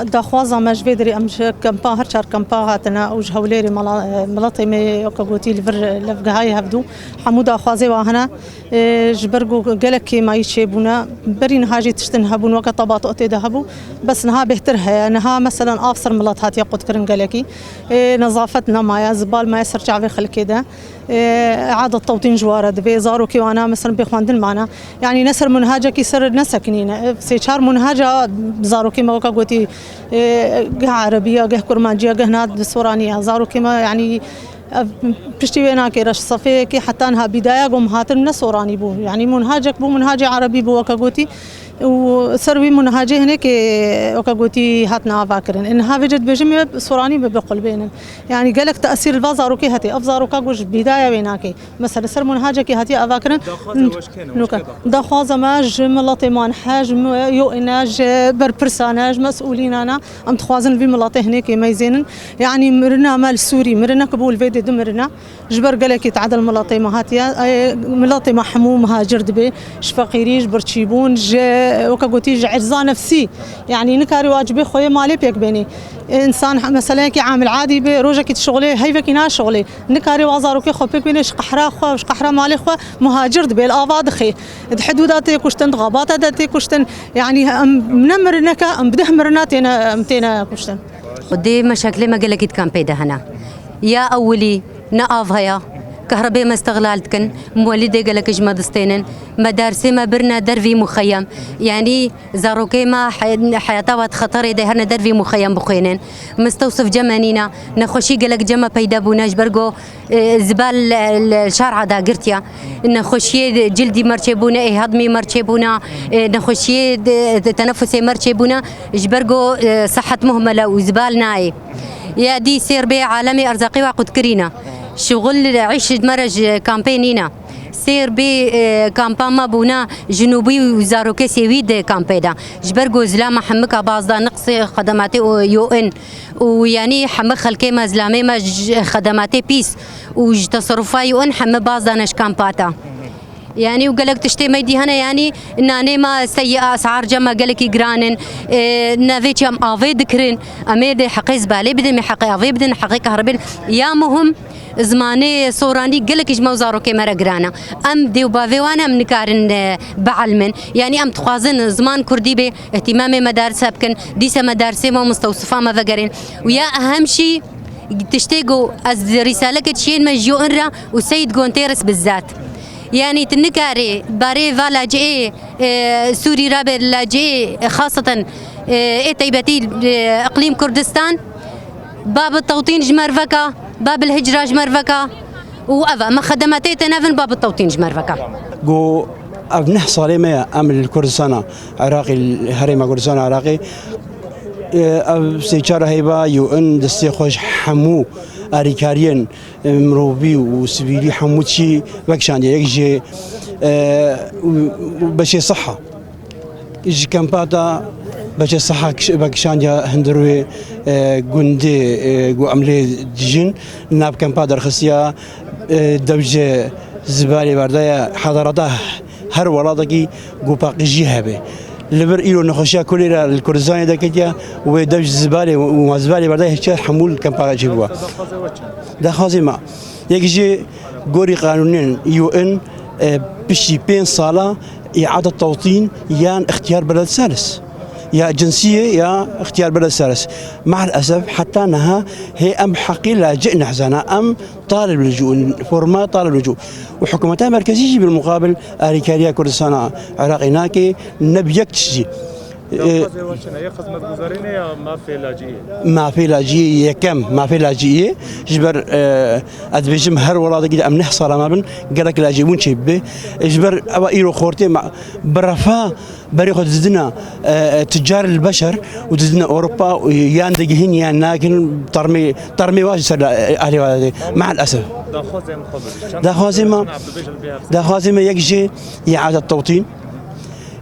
داخوازا مجبدري أمش كمبا هرشار كمبا هاتنا أوج هوليري ملاطي مي وكبوتي لفجهاي هبدو حمودا خوازي وهنا جبرجو جلك ما يشيبونا برين هاجي تشتنهبون وكطبات أتي ذهبوا بس نها بهترها نها مثلا أفسر ملاط هات يقود كرن جلكي نظافتنا ما زبال ما يسر شعبي خل كده إعادة توطين جوارة دبي زارو كي وأنا مثلا بخواندن معنا يعني نسر منهاجة كي سر نسكنين سيشار منهاجة زارو كي ما وكقوتي جه عربية جه كرمانجية جه ناد سورانية زارو كي ما يعني بشتينا كيرش صفي كي حتى انها بداية قوم هاتن نسوراني بو يعني منهاجك بو منهاجة عربي بو وكقوتي وسروي منهاجة هناك وكقوتي هاتنا فاكرين إنها وجد بجمع سوراني بقول بينن يعني قالك تأثير البازارو كي هاتي أفزارو كاجوش بداية بيناكي مثلا سر منهاجة كي هاتي أفاكرين دخوازة ما جملة مان حاج يؤناج بربرساناج مسؤولين أنا أم تخوازن في ملاطي هناك ميزين يعني مرنا مال سوري مرنا قبول فيدي دمرنا جبر قالك يتعدل ملاطي ما هاتيا ملاطي محموم مهاجر دبي شفقيريج برتشيبون وكقولتي عجزة نفسي يعني نكاري واجبي خويا مالي بيك بيني انسان مثلا كي عامل عادي بروجا كي تشغلي هيفا كي نا شغلي نكاري وازارو كي خو بيك بيني شقحرا خو شقحرا مالي خو مهاجر دبي الافاد خي حدوداتي كشتن غاباتاتي كشتن يعني منمرنك ام بده مرناتنا امتينا كشتن ودي مشاكل ما قالك كان بيدا هنا يا اولي نقاف هيا كهرباء ما استغلالتكن مولدي قالك اجمع دستينن مدارسي ما برنا درفي مخيم يعني زاروكي ما حياتها خطر دهرنا درفي مخيم بخينن مستوصف جمانينا نخوشي قالك جما بيدا بوناش برغو زبال الشارع دا قرتيا نخوشي جلدي مرشبونا هضمي مرشبونا نخوشي تنفسي مرشبونا جبرغو صحة مهملة وزبال ناي يا دي سير بي عالمي ارزاقي وعقد كرينا شغل عيش مرج كامبينينا سير بي كامبان ما بونا جنوبي وزاروكي سيويد كامبيدا جبرجو زلامة حمكة بعض نقص خدماتي يو ان ويعني حمك خلكي ما زلامي ما خدماتي بيس وتصرفاي يو ان حم بعض نش كامباتا يعني وقالك تشتي ميدي هنا يعني إن ما سيئة أسعار جمع قالك يجرانن نافيتش أم أفي ذكرين أميد حقي زبالة بدن حقي أفي بدن حقي كهربين يا مهم زماني صوراني قالك يجمع وزارو كمرة جرانا أم ديو بافي وأنا من نكارن بعلمن يعني أم تخازن زمان كردي به اهتمام مدارس بكن ديس مدارس ما مستوصفة ما فقرين ويا أهم شيء تشتيجو از رسالة كتشين مجيو إنرا وسيد جونتيرس بالذات يعني تنكاري باري فالاجئ سوري رابر لاجئ خاصة تيبتي اقليم كردستان باب التوطين جمرفكا باب الهجرة جمرفكا وأفا ما خدماتي تنافن باب التوطين جمرفكا جو أبنح صالمة أمل كردستان عراقي الهرم كردستان عراقي سيجارة هيبا يو ان دستي خوش حمو أريكاريان مروبي وسبيلي حموتشي بكشان يجي بشي صحة يجي كامباتا بشي صحة بكشان هندروي جندي جو عملي دجين ناب كامباتا رخصيا دوجة زبالة بردايا حضارته هر ولادكي جو باقي جهبه لبر إيرو نخشيا كلنا الكردستان دكتيا ودوج زبالة وزبالة بردايا هيك حمول كامباتا جيبوا ده خازمة يجي جوري قانونين يو ان بشي بين صالة إعادة توطين يا اختيار بلد ثالث يا جنسية يا اختيار بلد ثالث مع الأسف حتى أنها هي أم حقي لاجئ حزنا أم طالب اللجوء فورما طالب اللجوء وحكومتها مركزية بالمقابل أريكاريا كردستان عراقي ناكي نبيك تشجي ما في لاجئية كم ما في لاجئية جبر أدبيجم هر ولا كده أم نحصل ما بين قالك لاجئون شيء جبر أبا إيرو خورتي مع برفا بريخد زدنا تجار البشر وزدنا أوروبا وياندجهن يان لكن ترمي واجد أهلي مع الأسف ده خازمة يجي إعادة توطين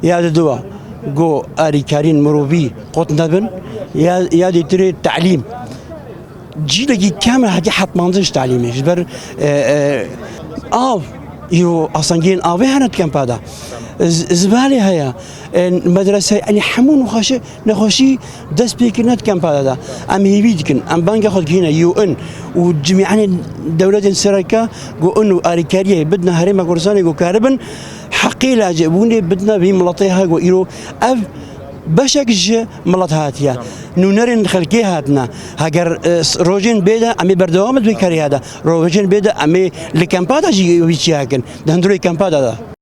إعادة دواء جو أريكارين مروبي قط نبن يا دي تري تعليم جيلك كامل هدي حط منظج تعليمي جبر يو أصلا جين هنا كم هذا زبالة هيا مدرسة يعني حمون نخشي دس بيكنات كامبادا أم هيبيدكن أم بانك خد هنا UN وجميعا دولة سرقة جو إنه أريكارية بدنا هريمة قرصاني جو كهربن حقيقة جابوني بدنا بملطيها جو إيرو أف بشكش ملط هاتيا نونرين خلقي هاتنا هاجر روجين بيدا أمي بردوامت بكاري هذا روجين بيدا أمي لكامبادا جي ويشياكن دهندروي كامبادا